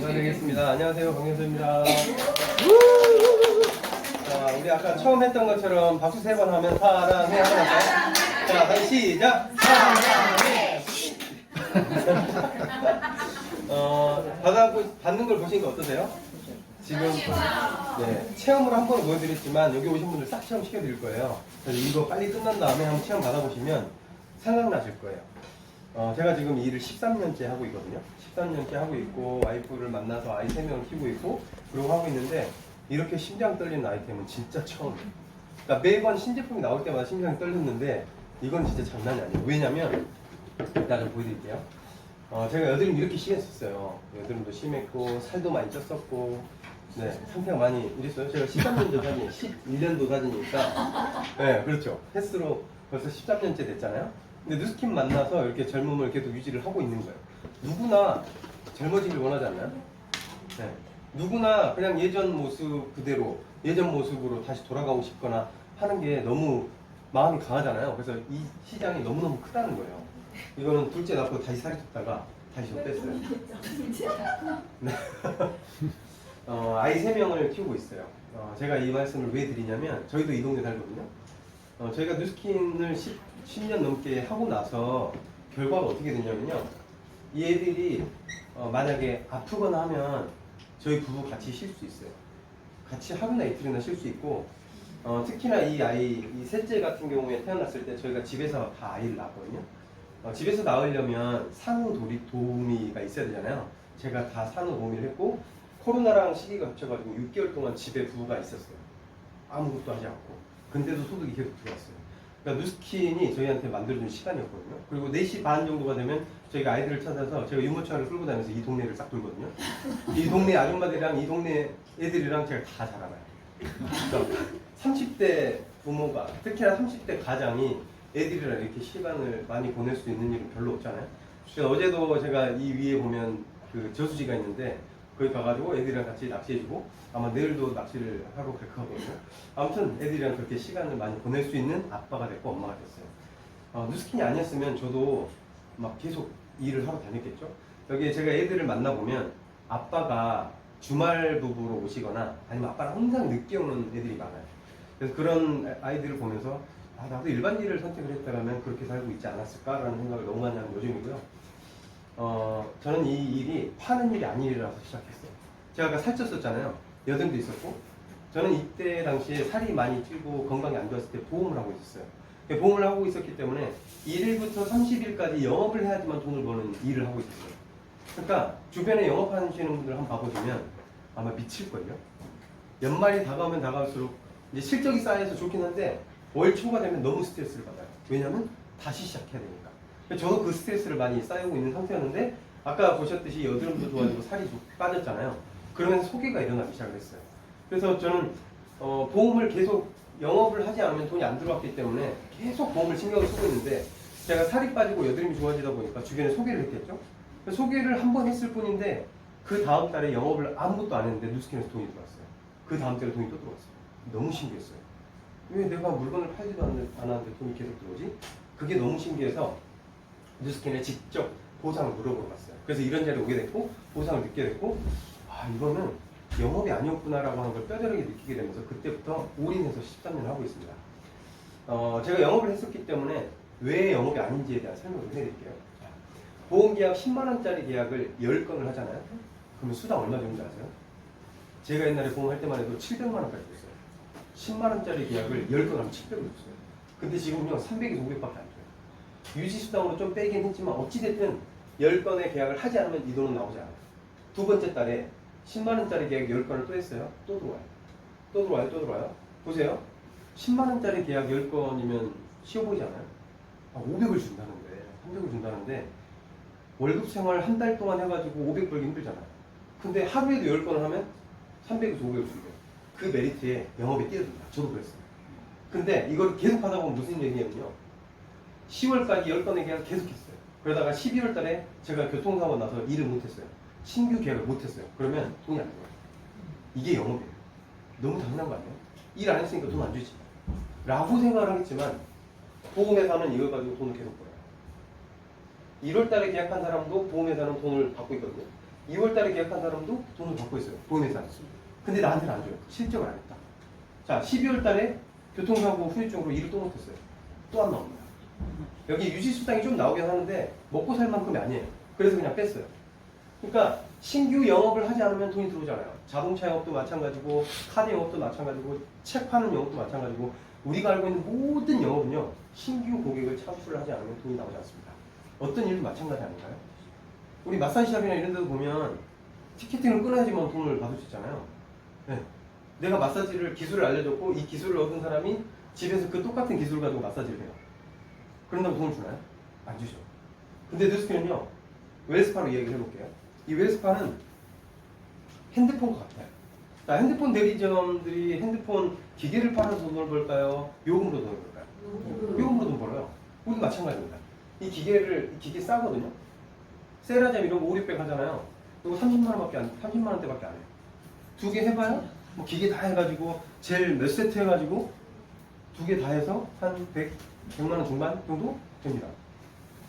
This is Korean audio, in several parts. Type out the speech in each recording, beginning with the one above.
인사드리겠습니다. 안녕하세요, 강현수입니다. 자, 우리 아까 처음 했던 것처럼 박수 3번 하면 사랑해 한번 할까요? 자, 다시 시작! 사랑해! 받는 걸 보시니까 어떠세요? 지금 네, 체험을 한 번 보여드렸지만 여기 오신 분들 싹 체험 시켜드릴 거예요. 그래서 이거 빨리 끝난 다음에 한번 체험 받아보시면 생각나실 거예요. 제가 지금 이 일을 13년째 하고 있거든요. 13년째 하고 있고 와이프를 만나서 아이 3명을 키우고 있고 그러고 하고 있는데 이렇게 심장 떨리는 아이템은 진짜 처음이에요. 그러니까 매번 신제품이 나올 때마다 심장이 떨렸는데 이건 진짜 장난이 아니에요. 왜냐면 이따 좀 보여드릴게요. 제가 여드름 이렇게 심했었어요. 여드름도 심했고 살도 많이 쪘었고 네, 상태가 많이 이랬어요. 제가 13년도 사진, 11년도 사진이니까 네, 그렇죠. 횟수로 벌써 13년째 됐잖아요. 근데 누스킨 만나서 이렇게 젊음을 계속 유지를 하고 있는 거예요. 누구나 젊어지길 원하지 않나요? 네. 누구나 그냥 예전 모습 그대로 예전 모습으로 다시 돌아가고 싶거나 하는 게 너무 마음이 강하잖아요. 그래서 이 시장이 너무너무 크다는 거예요. 이거는 둘째 낳고 다시 살이 쪘다가 다시 좀 뺐어요. 네. 아이 3명을 키우고 있어요. 제가 이 말씀을 왜 드리냐면 저희도 이 동네 살거든요. 저희가 누스킨을 10년 넘게 하고 나서 결과가 어떻게 되냐면요. 이 애들이 만약에 아프거나 하면 저희 부부 같이 쉴 수 있어요. 같이 하루나 이틀이나 쉴 수 있고 특히나 이 아이, 이 셋째 같은 경우에 태어났을 때 저희가 집에서 다 아이를 낳았거든요. 집에서 낳으려면 산후도우미가 있어야 되잖아요. 제가 다 산후도우미를 했고 코로나랑 시기가 겹쳐가지고 6개월 동안 집에 부부가 있었어요. 아무것도 하지 않고. 근데도 소득이 계속 들어왔어요. 그러니까 누스킨이 저희한테 만들어준 시간이었거든요. 그리고 4시 반 정도가 되면 저희가 아이들을 찾아서 제가 유모차를 끌고 다니면서 이 동네를 싹 돌거든요. 이 동네 아줌마들이랑 이 동네 애들이랑 제가 다 잘 알아요. 그러니까 30대 부모가, 특히나 30대 가장이 애들이랑 이렇게 시간을 많이 보낼 수 있는 일은 별로 없잖아요. 그래서 어제도 제가 이 위에 보면 그 저수지가 있는데 거기 가가지고 애들이랑 같이 낚시해주고 아마 내일도 낚시를 하고 그렇게 하거든요. 아무튼 애들이랑 그렇게 시간을 많이 보낼 수 있는 아빠가 됐고 엄마가 됐어요. 누스킨이 아니었으면 저도 막 계속 일을 하러 다녔겠죠. 여기에 제가 애들을 만나보면 아빠가 주말 부부로 오시거나 아니면 아빠랑 항상 늦게 오는 애들이 많아요. 그래서 그런 아이들을 보면서 나도 일반 일을 선택을 했다면 그렇게 살고 있지 않았을까라는 생각을 너무 많이 하는 요즘이고요. 저는 이 일이 파는 일이 아니라서 시작했어요. 제가 아까 살쪘었잖아요. 여드름도 있었고 저는 이때 당시에 살이 많이 찌고 건강이 안 좋았을 때 보험을 하고 있었어요. 보험을 하고 있었기 때문에 1일부터 30일까지 영업을 해야지만 돈을 버는 일을 하고 있었어요. 그러니까 주변에 영업하시는 분들 한번 봐보시면 아마 미칠걸요? 연말이 다가오면 다가올수록 이제 실적이 쌓여서 좋긴 한데 월 초가 되면 너무 스트레스를 받아요. 왜냐면 다시 시작해야 되니까. 저도 그 스트레스를 많이 쌓이고 있는 상태였는데 아까 보셨듯이 여드름도 좋아지고 살이 빠졌잖아요. 그러면서 소개가 일어나기 시작을 했어요. 그래서 저는 보험을 계속 영업을 하지 않으면 돈이 안 들어왔기 때문에 계속 보험을 신경을 쓰고 있는데 제가 살이 빠지고 여드름이 좋아지다 보니까 주변에 소개를 했겠죠. 소개를 한 번 했을 뿐인데 그 다음 달에 영업을 아무것도 안 했는데 누스킨에서 돈이 들어왔어요. 그 다음 달에 돈이 또 들어왔어요. 너무 신기했어요. 왜 내가 물건을 팔지도 않았는데 돈이 계속 들어오지? 그게 너무 신기해서 누스킨에 직접 보상을 물어보러 갔어요. 그래서 이런 자리에 오게 됐고 보상을 듣게 됐고 이거는 영업이 아니었구나라고 하는 걸 뼈저리게 느끼게 되면서 그때부터 올인해서 13년을 하고 있습니다. 제가 영업을 했었기 때문에 왜 영업이 아닌지에 대한 설명을 해드릴게요. 보험계약 10만원짜리 계약을 10건을 하잖아요. 그러면 수당 얼마 정도 아세요? 제가 옛날에 보험할 때만 해도 700만원까지 줬어요. 10만원짜리 계약을 10건 하면 700을 줬어요. 근데 지금요 300에서 500밖에 안 줘요. 유지수당으로 좀 빼긴 했지만 어찌됐든 10건의 계약을 하지 않으면 이 돈은 나오지 않아요. 두 번째 달에 10만원짜리 계약 10건을 또 했어요. 또 들어와요. 또 들어와요. 또 들어와요. 보세요. 10만원짜리 계약 10건이면 쉬워 보이지 않아요? 500을 준다는데 300을 준다는데 월급 생활 한 달 동안 해가지고 500 벌기 힘들잖아요. 근데 하루에도 10건을 하면 300에서 500을 준대요. 그 메리트에 영업에 뛰어든다. 저도 그랬어요. 근데 이걸 계속 하다 보면 무슨 얘기냐면요. 10월까지 10건의 계약을 계속했어요. 그러다가 12월 달에 제가 교통사고 나서 일을 못했어요. 신규 계약을 못했어요. 그러면 돈이 안 들어와요. 이게 영업이에요. 너무 당연한 거 아니에요? 일 안 했으니까 돈 안 주지. 라고 생각을 하겠지만 보험회사는 이걸 가지고 돈을 계속 벌어요. 1월 달에 계약한 사람도 보험회사는 돈을 받고 있거든요. 2월 달에 계약한 사람도 돈을 받고 있어요. 보험회사. 근데 나한테는 안 줘요. 실적을 안 했다. 자, 12월 달에 교통사고 후유증으로 일을 또 못했어요. 또 안 나옵니다. 여기 유지수당이 좀 나오긴 하는데 먹고 살 만큼이 아니에요. 그래서 그냥 뺐어요. 그러니까 신규 영업을 하지 않으면 돈이 들어오잖아요. 자동차 영업도 마찬가지고 카드 영업도 마찬가지고 책 파는 영업도 마찬가지고 우리가 알고 있는 모든 영업은요. 신규 고객을 창출을 하지 않으면 돈이 나오지 않습니다. 어떤 일도 마찬가지 아닌가요? 우리 마사지샵이나 이런 데도 보면 티켓팅을 끊어야지만 돈을 받을 수 있잖아요. 네. 내가 마사지를 기술을 알려줬고 이 기술을 얻은 사람이 집에서 그 똑같은 기술을 가지고 마사지를 해요. 그런다고 돈을 주나요? 안 주죠. 근데 뉴스키는요. 웰스파로 이야기를 해볼게요. 이 웰스파는 핸드폰과 같아요. 자, 핸드폰 대리점들이 핸드폰 기계를 팔아서 돈을 벌까요? 요금으로 돈을 벌까요? 요금으로 돈 벌어요. 우리도 마찬가지입니다. 이 기계 싸거든요. 세라젬 이런 거 5, 600 하잖아요. 이거 30만 원대밖에 안 해요. 두 개 해봐요? 뭐 기계 다 해가지고 젤 몇 세트 해가지고 두 개 다 해서 한 100만 원 중반 정도 됩니다.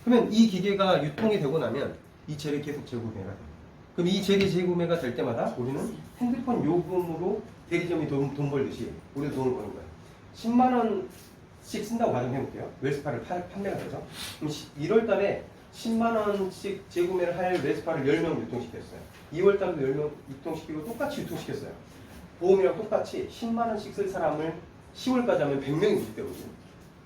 그러면 이 기계가 유통이 되고 나면 이 젤이 계속 재구매가 돼요. 그럼 이 젤이 재구매가 될 때마다 우리는 핸드폰 요금으로 대리점이 돈 벌듯이 우리도 돈을 버는 거예요. 10만 원씩 쓴다고 가정해볼게요. 웰스파를 판매가 되죠. 그럼 1월 달에 10만 원씩 재구매를 할 웰스파를 10명 유통시켰어요. 2월 달에도 10명 유통시키고 똑같이 유통시켰어요. 보험이랑 똑같이 10만 원씩 쓸 사람을 10월까지 하면 100명이 모집되거든요.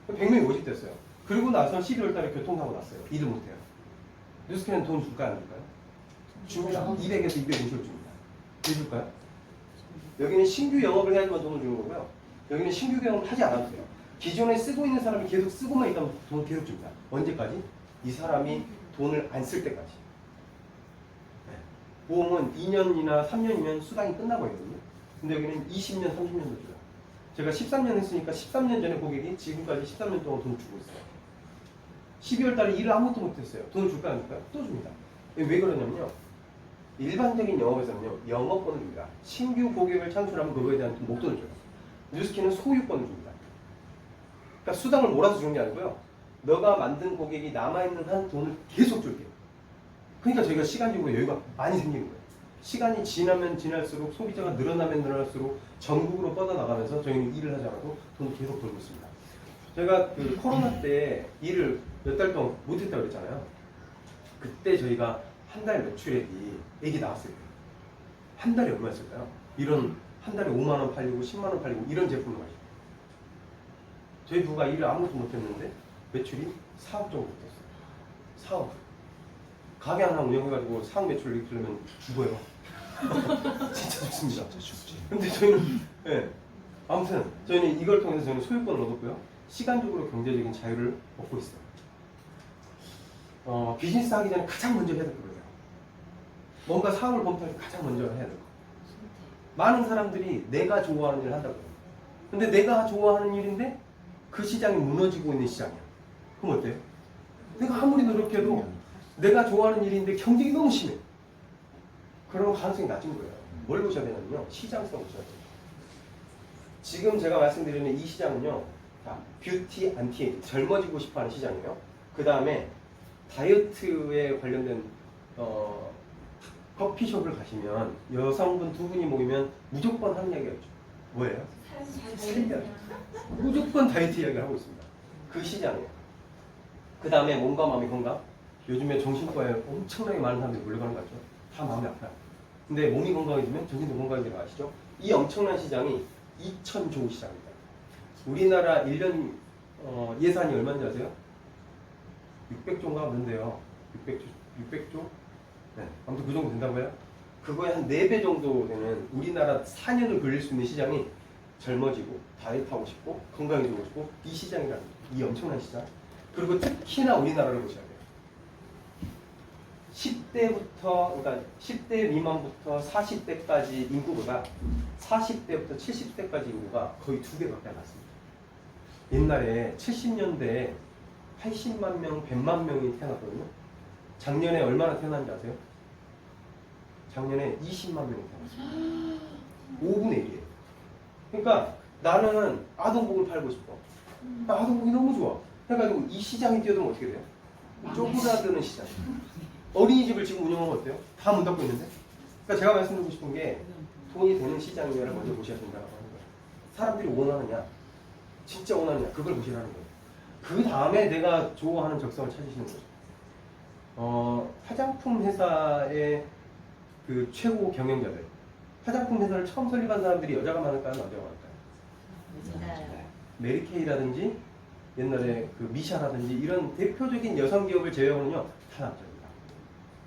100명이 모집됐어요. 그리고 나서 12월 달에 교통사고 났어요. 일을 못해요. 뉴스캐는 돈 줄까요? 안 줄까요? 줍니다. 200에서 250을 줍니다. 왜 줄까요? 여기는 신규 영업을 해야지만 돈을 주는 거고요. 여기는 신규 영업을 하지 않아도 돼요. 기존에 쓰고 있는 사람이 계속 쓰고만 있다면 돈을 계속 줍니다. 언제까지? 이 사람이 돈을 안 쓸 때까지. 네. 보험은 2년이나 3년이면 수당이 끝나버리거든요. 근데 여기는 20년, 30년도 줘요. 제가 13년 했으니까 13년 전에 고객이 지금까지 13년 동안 돈을 주고 있어요. 12월 달에 일을 아무것도 못했어요. 돈을 줄까요? 안 줄까요? 또 줍니다. 왜 그러냐면요. 일반적인 영업에서는요. 영업권을 줍니다. 신규 고객을 창출하면 그거에 대한 목돈을 줘요. 뉴스키는 소유권을 줍니다. 그러니까 수당을 몰아서 주는 게 아니고요. 너가 만든 고객이 남아있는 한 돈을 계속 줄게요. 그러니까 저희가 시간적으로 여유가 많이 생기는 거예요. 시간이 지나면 지날수록 소비자가 늘어나면 늘어날수록 전국으로 뻗어나가면서 저희는 일을 하지 않아도 돈을 계속 벌고 있습니다. 제가 그 코로나 때 일을 몇 달 동안 못했다고 그랬잖아요. 그때 저희가 한 달 매출액이 나왔을 거예요. 한 달에 얼마였을까요? 이런 한 달에 5만 원 팔리고 10만 원 팔리고 이런 제품을 가지고 저희 부가 일을 아무것도 못했는데 매출이 4억 정도 됐어요. 4억. 가게 하나 운영해가지고 4억 매출을 이끌려면 죽어요. 진짜 죽습니다. 근데 저희는 네. 아무튼 저희는 이걸 통해서 저희는 소유권을 얻었고요. 시간적으로 경제적인 자유를 얻고 있어요. 비즈니스 하기 전에 가장 먼저 해야 될 거예요. 뭔가 사업을 검토할 때 가장 먼저 해야 될 거. 많은 사람들이 내가 좋아하는 일을 한다고 해요. 근데 내가 좋아하는 일인데 그 시장이 무너지고 있는 시장이야. 그럼 어때요? 내가 아무리 노력해도 내가 좋아하는 일인데 경쟁이 너무 심해. 그런 가능성이 낮은 거예요. 뭘 보셔야 되냐면요. 시장성을 보셔야 돼요. 지금 제가 말씀드리는 이 시장은요. 뷰티 안티에이징, 젊어지고 싶어하는 시장이에요. 그 다음에 다이어트에 관련된 커피숍을 가시면 여성분 두 분이 모이면 무조건 하는 이야기가 있죠. 뭐예요? 살려. 무조건 다이어트 이야기를 하고 있습니다. 그 시장이에요. 그 다음에 몸과 마음의 건강. 요즘에 정신과에 엄청나게 많은 사람들이 몰려가는 거 같죠. 다 마음이 아파요. 근데 몸이 건강해지면 정신도 건강해지는 거 아시죠? 이 엄청난 시장이 2,000조 시장입니다. 우리나라 1년 예산이 얼마인지 아세요? 600조인가 그런데요. 600조? 네, 아무튼 그 정도 된다고 해요. 그거에 한 4배 정도 되는 우리나라 4년을 걸릴 수 있는 시장이 젊어지고 다이어트하고 싶고 건강해지고 싶고 이 시장이라는 이 엄청난 시장. 그리고 특히나 우리나라를 보셔야 돼요. 10대부터 그러니까 10대 미만부터 40대까지 인구보다 40대부터 70대까지 인구가 거의 2배밖에 안 났습니다. 옛날에 70년대에 80만 명, 100만 명이 태어났거든요. 작년에 얼마나 태어났는지 아세요? 작년에 20만 명이 태어났어요. 5분의 1이에요. 그러니까 나는 아동복을 팔고 싶어. 아동복이 너무 좋아. 해가지고 이 시장이 뛰어들면 어떻게 돼요? 쪼그라드는 시장. 어린이집을 지금 운영하면 어때요? 다 문 닫고 있는데? 그러니까 제가 말씀드리고 싶은 게 돈이 되는 시장이냐를 먼저 보셔야 된다고 하는 거예요. 사람들이 원하느냐, 진짜 원하느냐, 그걸 보시라는 거예요. 그 다음에 내가 좋아하는 적성을 찾으시는 거죠. 화장품 회사의 그 최고 경영자들, 화장품 회사를 처음 설립한 사람들이 여자가 많을까요, 남자가 많을까요? 메리케이라든지 옛날에 그 미샤라든지 이런 대표적인 여성 기업을 제외하고는요 다 남자입니다.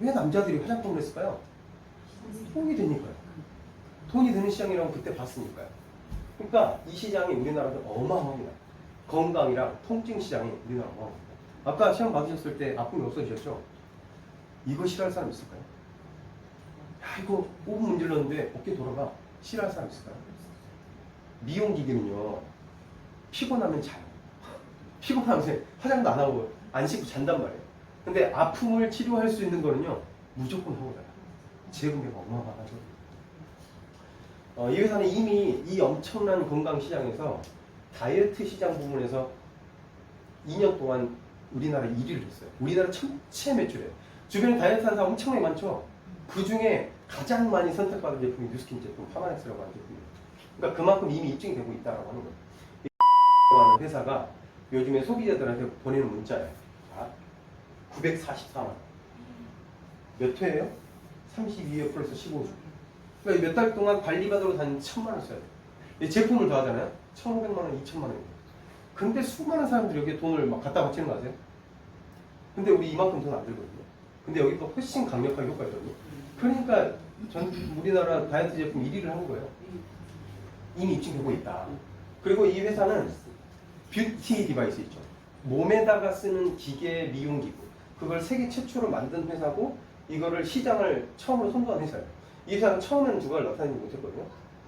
왜 남자들이 화장품을 했을까요? 돈이 되니까요. 돈이 되는 시장이라고 그때 봤으니까요. 그러니까 이 시장이 우리나라도 어마어마합니다. 건강이랑 통증 시장이 우리나라 어마어마합니다. 아까 시험 받으셨을 때 아픔이 없어지셨죠? 이거 싫어할 사람 있을까요? 야, 이거 5분 문질렀는데 어깨 돌아가. 싫어할 사람 있을까요? 미용기기는요 피곤하면 자요. 피곤하면 화장도 안 하고 안 씻고 잔단 말이에요. 근데 아픔을 치료할 수 있는 거는요 무조건 하고 자요. 재분배가 어마어마하죠. 이 회사는 이미 이 엄청난 건강 시장에서 다이어트 시장 부분에서 2년 동안 우리나라 1위를 했어요. 우리나라 전체 매출에 주변에 다이어트 하는 사람 엄청나게 많죠. 그 중에 가장 많이 선택받은 제품이 뉴스킨 제품 파마넥스라고 하는 제품이에요. 그러니까 그만큼 이미 입증이 되고 있다고 하는 거예요. 이 회사가 요즘에 소비자들한테 보내는 문자예요. 자, 944만 원. 몇 회예요? 32회 플러스 15주. 그러니까 몇 달 동안 관리받으러 다니는 1,000만 원 써야 돼요. 이 제품을 더하잖아요. 1,500만 원, 2,000만 원이에요. 근데 수많은 사람들이 여기에 돈을 막 갖다 바치는 거 아세요? 근데 우리 이만큼 돈 안 들거든요. 근데 여기가 훨씬 강력하게 효과가 있거든요. 그러니까 우리나라 다이어트 제품 1위를 한 거예요. 이미 입증되고 있다. 그리고 이 회사는 뷰티 디바이스 있죠. 몸에다가 쓰는 기계 미용기구. 그걸 세계 최초로 만든 회사고 이거를 시장을 처음으로 선도한 회사예요. 이 회사는 처음에는 두각을 나타내지 못했거든요.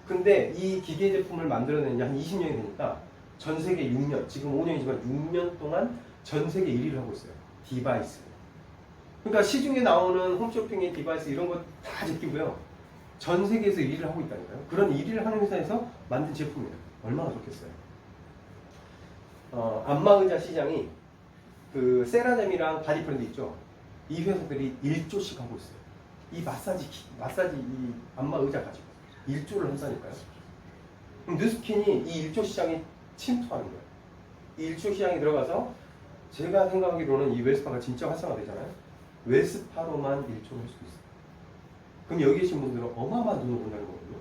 근데 이 기계 제품을 만들어낸 지 한 20년이 되니까 전 세계 6년, 지금 5년이지만 6년 동안 전 세계 1위를 하고 있어요. 디바이스. 그러니까 시중에 나오는 홈쇼핑의 디바이스 이런 거 다 제끼고요. 전 세계에서 1위를 하고 있다니까요. 그런 1위를 하는 회사에서 만든 제품이에요. 얼마나 좋겠어요. 안마의자 시장이 그 세라젬이랑 바디프렌드 있죠. 이 회사들이 1조씩 하고 있어요. 이 마사지 이 안마의자 가지고 1조를 한다니까요. 그럼 뉴스킨이 이 1조 시장에 침투하는 거예요. 이 1조 시장에 들어가서 제가 생각하기로는 이 웰스파가 진짜 활성화되잖아요. 웰스파로만 1조를 할 수도 있어요. 그럼 여기 계신 분들은 어마어마한 돈을 번다는 거거든요.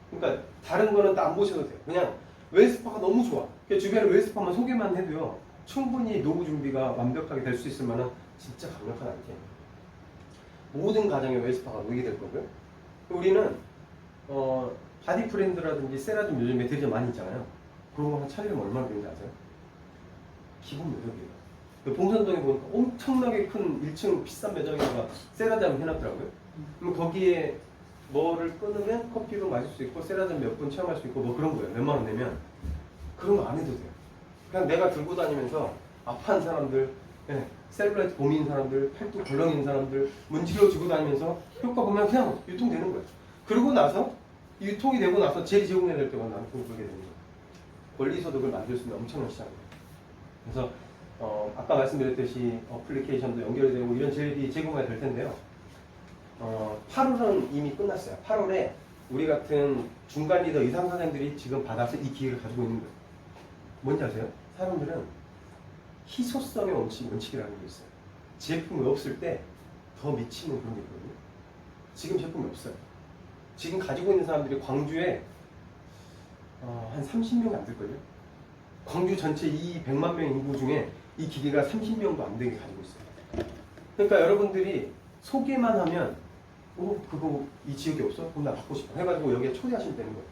그러니까 다른 거는 다 안 보셔도 돼요. 그냥 웰스파가 너무 좋아. 주변에 웰스파만 소개만 해도요. 충분히 노후 준비가 완벽하게 될 수 있을 만한 진짜 강력한 아이템이에요. 모든 가정에 웰스파가 놓이게 될 거고요. 우리는 바디 프렌드라든지 세라젬 요즘에 되게 많이 있잖아요. 그런 거 차리면 얼마나 되는지 아세요? 기본 몇 억이에요. 봉선동에 보니까 엄청나게 큰 1층 비싼 매장에다가 세라젬 해놨더라고요. 그럼 거기에 뭐를 끊으면 커피도 마실 수 있고 세라젬 몇 분 체험할 수 있고 뭐 그런 거예요. 몇만 원 내면 그런 거 안 해도 돼요. 그냥 내가 들고 다니면서 아파한 사람들, 셀룰라이트 고민 사람들, 팔뚝 벌렁 있는 사람들 문지러 주고 다니면서 효과 보면 그냥 유통되는 거예요. 그러고 나서 유통이 되고 나서 재제공해야 될 때만 나는 돈 벌게 되는 거예요. 권리소득을 만들 수 있는 엄청난 시장이에요. 그래서 아까 말씀드렸듯이 어플리케이션도 연결이 되고 이런 제일이 제공이 될 텐데요. 8월은 이미 끝났어요. 8월에 우리 같은 중간 리더 이상 사장들이 지금 받아서 이 기회를 가지고 있는 거예요. 뭔지 아세요? 사람들은 희소성의 원칙이라는 게 있어요. 제품이 없을 때 더 미치는 그런 게 있거든요. 지금 제품이 없어요. 지금 가지고 있는 사람들이 광주에 한 30명이 안 될걸요? 광주 전체 이 100만 명 인구 중에 이 기계가 30명도 안 되게 가지고 있어요. 그러니까 여러분들이 소개만 하면 그거 이 지역에 없어? 그럼 나 받고 싶어 해가지고 여기에 초대하시면 되는 거예요.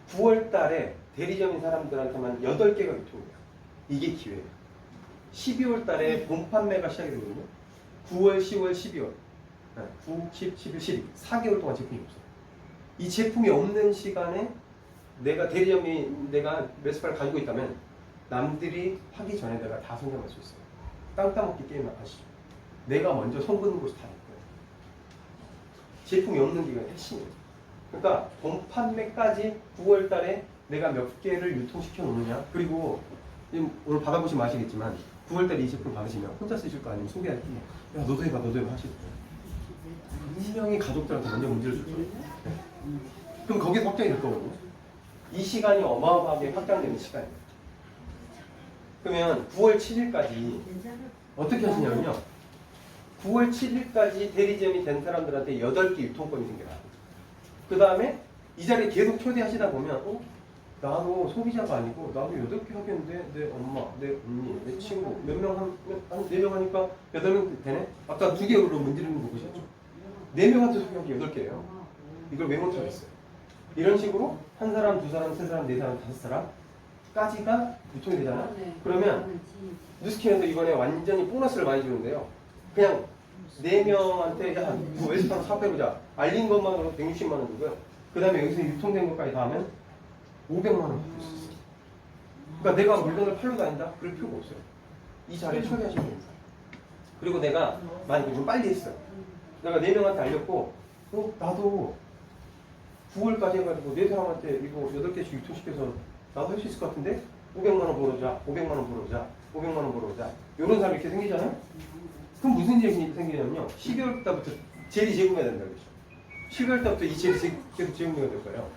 9월 달에 대리점인 사람들한테만 8개가 유통돼요. 이게 기회예요. 12월 달에 본 판매가 시작이 되거든요. 9월, 10월, 12월 9, 10, 11, 12 4개월 동안 제품이 없어요. 이 제품이 없는 시간에 내가 내가 웰스파를 가지고 있다면 남들이 하기 전에 내가 다 성장할 수 있어요. 땅 따먹기 게임 아시죠? 내가 먼저 손 긋는 곳이 다 있고요. 제품이 없는 기가 핵심이에요. 그러니까 본 판매까지 9월 달에 내가 몇 개를 유통시켜 놓느냐. 그리고 오늘 받아보시면 아시겠지만 9월달에 이 제품 받으시면 혼자 쓰실 거 아니면 소개할 때 야 너도 해봐 너도 해봐 하시고 분명히 가족들한테 먼저 문제를 줄 거예요. 네. 그럼 거기에 확장이 될 거거든요. 이 시간이 어마어마하게 확장되는 시간이에요. 그러면 9월 7일까지 어떻게 하시냐면요. 9월 7일까지 대리점이 된 사람들한테 8개 유통권이 생겨요. 그 다음에 이 자리에 계속 초대하시다 보면 나도 소비자가 아니고 나도 8개 하겠는데 내 엄마, 내 언니, 내 친구 몇 명 한 4명 하니까 8명 되네? 아까 2개로 문지르는 거 보셨죠? 4명한테 소개하기 8개예요. 이걸 왜 못하겠어요? 이런 식으로 한 사람, 두 사람, 세 사람, 네 사람, 다섯 사람까지가 유통이 되잖아. 그러면 뉴스킨에서 이번에 완전히 보너스를 많이 주는데요. 그냥 4명한테 야, 뭐 웨스턴 사업해보자. 알린 것만으로 160만 원 주고요. 그 다음에 여기서 유통된 것까지 다 하면 500만 원 받을 수 있어요. 그러니까 내가 물건을 팔러 다닌다? 그럴 필요가 없어요. 이 자리에 초대하시면 됩니다. 그리고 내가 만약에 좀 빨리 했어요. 내가 4명한테 알렸고 나도 9월까지 해가지고 4사람한테 이거 8개씩 유통시켜서 나도 할 수 있을 것 같은데 500만 원 벌어오자, 500만 원 벌어오자, 500만 원 벌어오자 이런 사람이 이렇게 생기잖아요? 그럼 무슨 일이 생기냐면요. 12월 달부터 젤이 제공해야 된다고 그랬죠. 12월 달부터 이 젤이 계속 제공해야 될 거예요.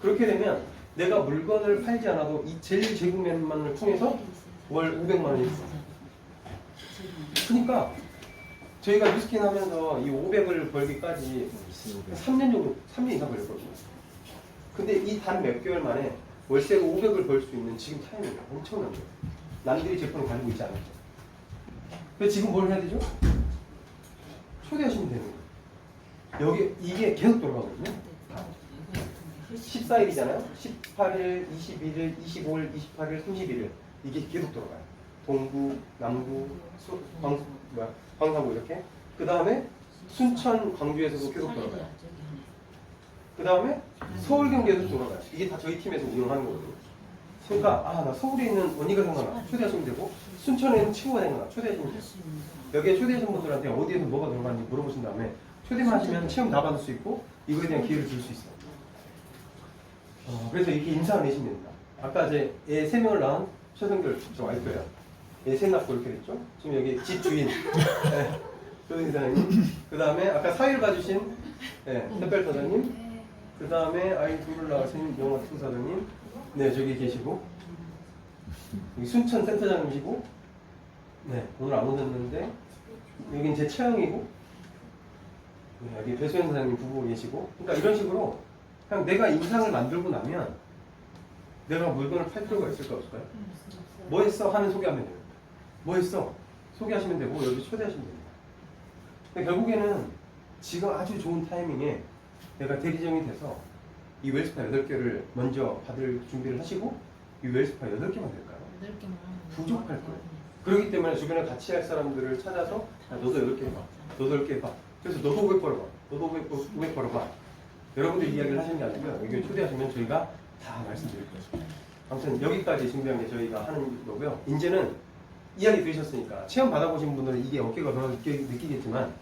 그렇게 되면 내가 물건을 팔지 않아도 이 젤 제공만을 통해서 월 500만 원이 있어요. 그러니까 저희가 뉴스킨 하면서 이 500을 벌기까지 3년 정도, 3년 이상 걸렸거든요. 근데 이 단 몇 개월 만에 월세로 500을 벌 수 있는 지금 타이밍이 엄청난 거예요. 남들이 제품을 가지고 있지 않을 때. 그래서 지금 뭘 해야 되죠? 초대하시면 되는 거예요. 여기, 이게 계속 돌아가거든요. 14일이잖아요. 18일, 21일, 25일, 28일, 31일. 이게 계속 돌아가요. 동구, 남구, 광사구 이렇게. 그 다음에 순천, 광주에서도 계속 돌아가요. 그 다음에 서울, 경기에도 돌아가요. 이게 다 저희 팀에서 운영하는 거거든요. 그러니까 나 서울에 있는 언니가 생각나 초대하시면 되고 순천에 있는 친구가 생각나 초대하시면 돼요. 여기에 초대하신 분들한테 어디에서 뭐가 들어가는지 물어보신 다음에 초대만 하시면 체험 다 받을 수 있고 이거에 대한 기회를 줄 수 있어요. 그래서 이렇게 인사를 내시면 됩니다. 아까 이제 애 3명을 낳은 최성결 저 와이프예요. 애 셋 낳고 이렇게 됐죠. 지금 여기 집 주인 네, 조은희 사장님. 그 다음에 아까 사위를 봐주신 햇별 사장님. 그 다음에 아이 둘을 낳으신 영화 투 사장님. 네, 저기 계시고 여기 순천 센터장님이시고 네, 오늘 안 오셨는데 여긴 제 처형이고 네, 여기 배수현 사장님 부부 계시고 그러니까 이런 식으로 그냥 내가 인상을 만들고 나면 내가 물건을 팔 필요가 있을까 없을까요? 뭐 했어? 하면 소개하면 돼요. 뭐 했어? 소개하시면 되고 여기 초대하시면 됩니다. 근데 결국에는 지금 아주 좋은 타이밍에 내가 대리점이 돼서 이 웰스파 8개를 먼저 받을 준비를 하시고 이 웰스파 8개만 될까요? 8개만 부족할 거예요. 그렇기 때문에 주변에 같이 할 사람들을 찾아서 너도 8개 해봐. 너도 10개 해봐. 그래서 너도 500 벌어봐. 너도 500 벌어봐. 여러분들 이야기를 하시는 게 아니고요. 여기 초대하시면 저희가 다 말씀드릴 거예요. 아무튼 여기까지 준비한 게 저희가 하는 거고요. 이제는 이야기 들으셨으니까 체험 받아보신 분들은 이게 어깨가 더 느끼겠지만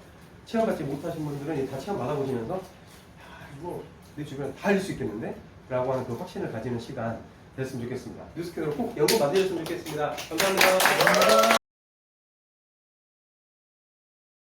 체험 받지 못하신 분들은 다 체험 받아보시면서 이거 내 주변에 다 할 수 있겠는데? 라고 하는 그 확신을 가지는 시간 됐으면 좋겠습니다. 뉴스캐너로 꼭 연구 받으셨으면 좋겠습니다. 감사합니다.